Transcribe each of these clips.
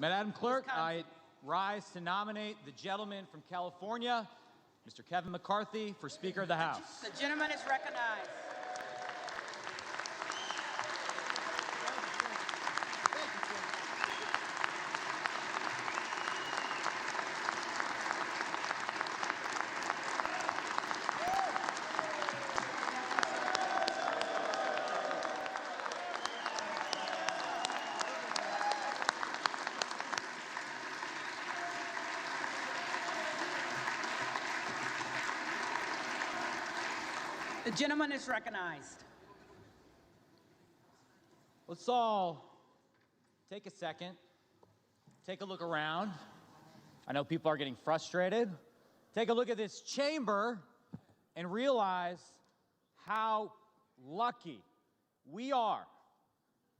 Madam Clerk, I rise to nominate the gentleman from California, Mr. Kevin McCarthy, for Speaker of the House. The gentleman is recognized. The gentleman is recognized. Let's all take a second, take a look around. I know people are getting frustrated. Take a look at this chamber and realize how lucky we are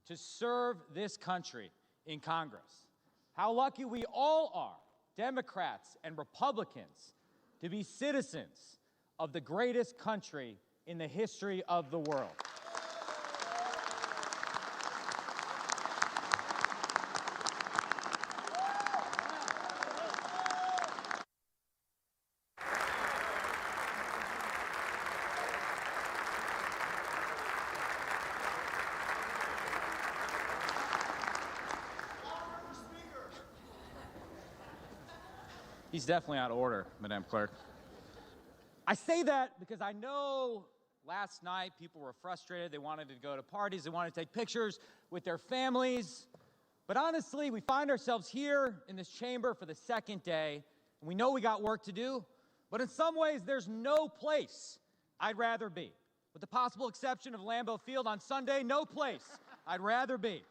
to serve this country in Congress. How lucky we all are, Democrats and Republicans, to be citizens of the greatest country in the history of the world. He's definitely out of order, Madam Clerk. I say that because I know last night people were frustrated. They wanted to go to parties. They wanted to take pictures with their families. But honestly, we find ourselves here in this chamber for the second day, and we know we got work to do. But in some ways, there's no place I'd rather be. With the possible exception of Lambeau Field on Sunday, no place I'd rather be.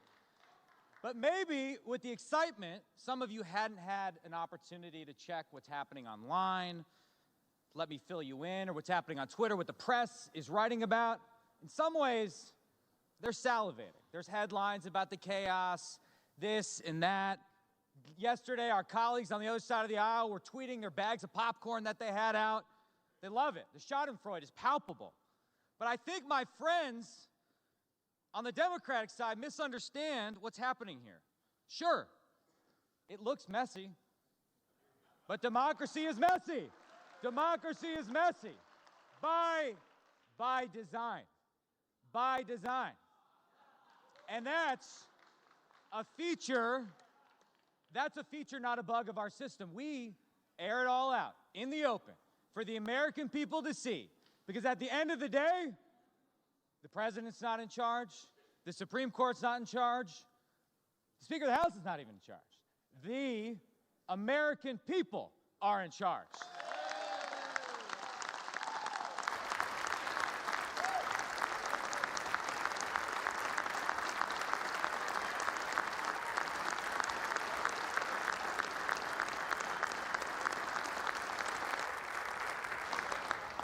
But maybe with the excitement, some of you hadn't had an opportunity to check what's happening online. Let me fill you in, or what's happening on Twitter, what the press is writing about. In some ways, they're salivating. There's headlines about the chaos, this and that. Yesterday, our colleagues on the other side of the aisle were tweeting their bags of popcorn that they had out. They love it. The schadenfreude is palpable. But I think my friends on the Democratic side misunderstand what's happening here. Sure, it looks messy, but democracy is messy. Democracy is messy by design, by design. And that's a feature, not a bug of our system. We air it all out in the open for the American people to see. Because at the end of the day, the president's not in charge, the Supreme Court's not in charge, the Speaker of the House is not even in charge. The American people are in charge.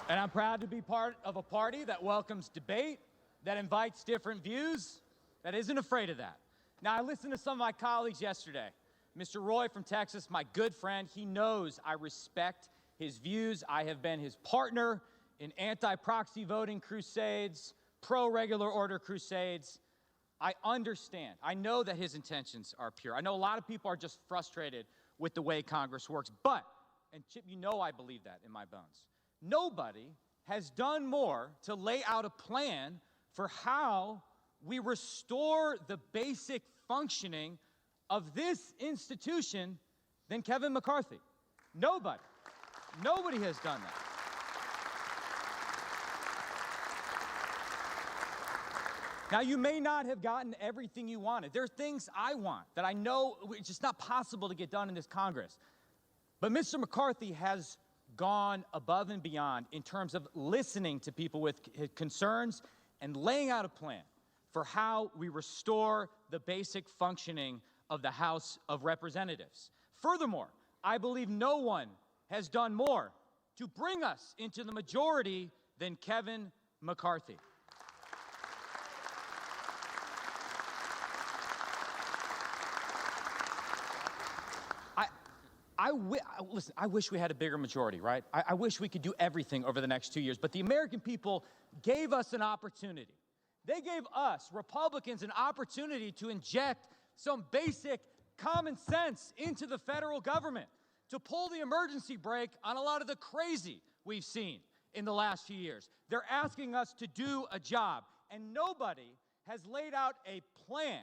And I'm proud to be part of a party that welcomes debate, that invites different views, that isn't afraid of that. Now, I listened to some of my colleagues yesterday. Mr. Roy from Texas, my good friend, he knows I respect his views. I have been his partner in anti-proxy voting crusades, pro-regular order crusades. I understand. I know that his intentions are pure. I know a lot of people are just frustrated with the way Congress works. But, and Chip, you know I believe that in my bones, nobody has done more to lay out a plan for how we restore the basic functioning of this institution than Kevin McCarthy. Nobody. Nobody has done that. Now, you may not have gotten everything you wanted. There are things I want that I know it's just not possible to get done in this Congress. But Mr. McCarthy has gone above and beyond in terms of listening to people with concerns and laying out a plan for how we restore the basic functioning of the House of Representatives. Furthermore, I believe no one has done more to bring us into the majority than Kevin McCarthy. Listen, I wish we had a bigger majority, right? I wish we could do everything over the next 2 years, but the American people gave us an opportunity. They gave us, Republicans, an opportunity to inject some basic common sense into the federal government, to pull the emergency brake on a lot of the crazy we've seen in the last few years. They're asking us to do a job, and nobody has laid out a plan,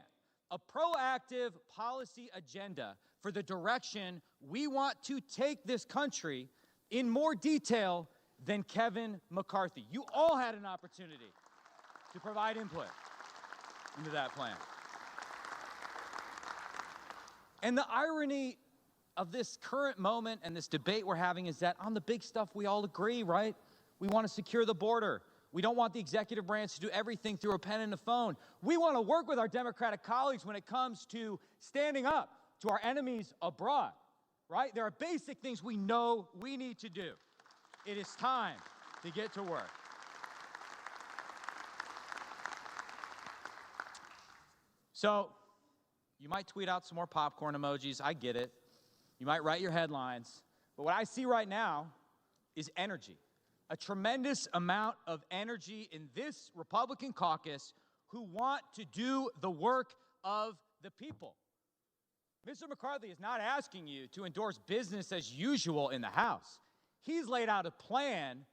a proactive policy agenda for the direction we want to take this country in more detail than Kevin McCarthy. You all had an opportunity to provide input into that plan. And the irony of this current moment and this debate we're having is that on the big stuff we all agree, right? We want to secure the border. We don't want the executive branch to do everything through a pen and a phone. We want to work with our Democratic colleagues when it comes to standing up to our enemies abroad, right? There are basic things we know we need to do. It is time to get to work. So, you might tweet out some more popcorn emojis, I get it. You might write your headlines, but what I see right now is energy. A tremendous amount of energy in this Republican caucus who want to do the work of the people. Mr. McCarthy is not asking you to endorse business as usual in the House. He's laid out a plan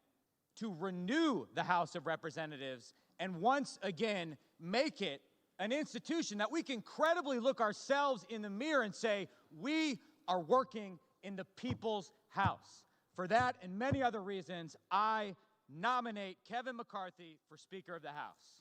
to renew the House of Representatives and once again make it an institution that we can credibly look ourselves in the mirror and say, we are working in the people's house. For that and many other reasons, I nominate Kevin McCarthy for Speaker of the House.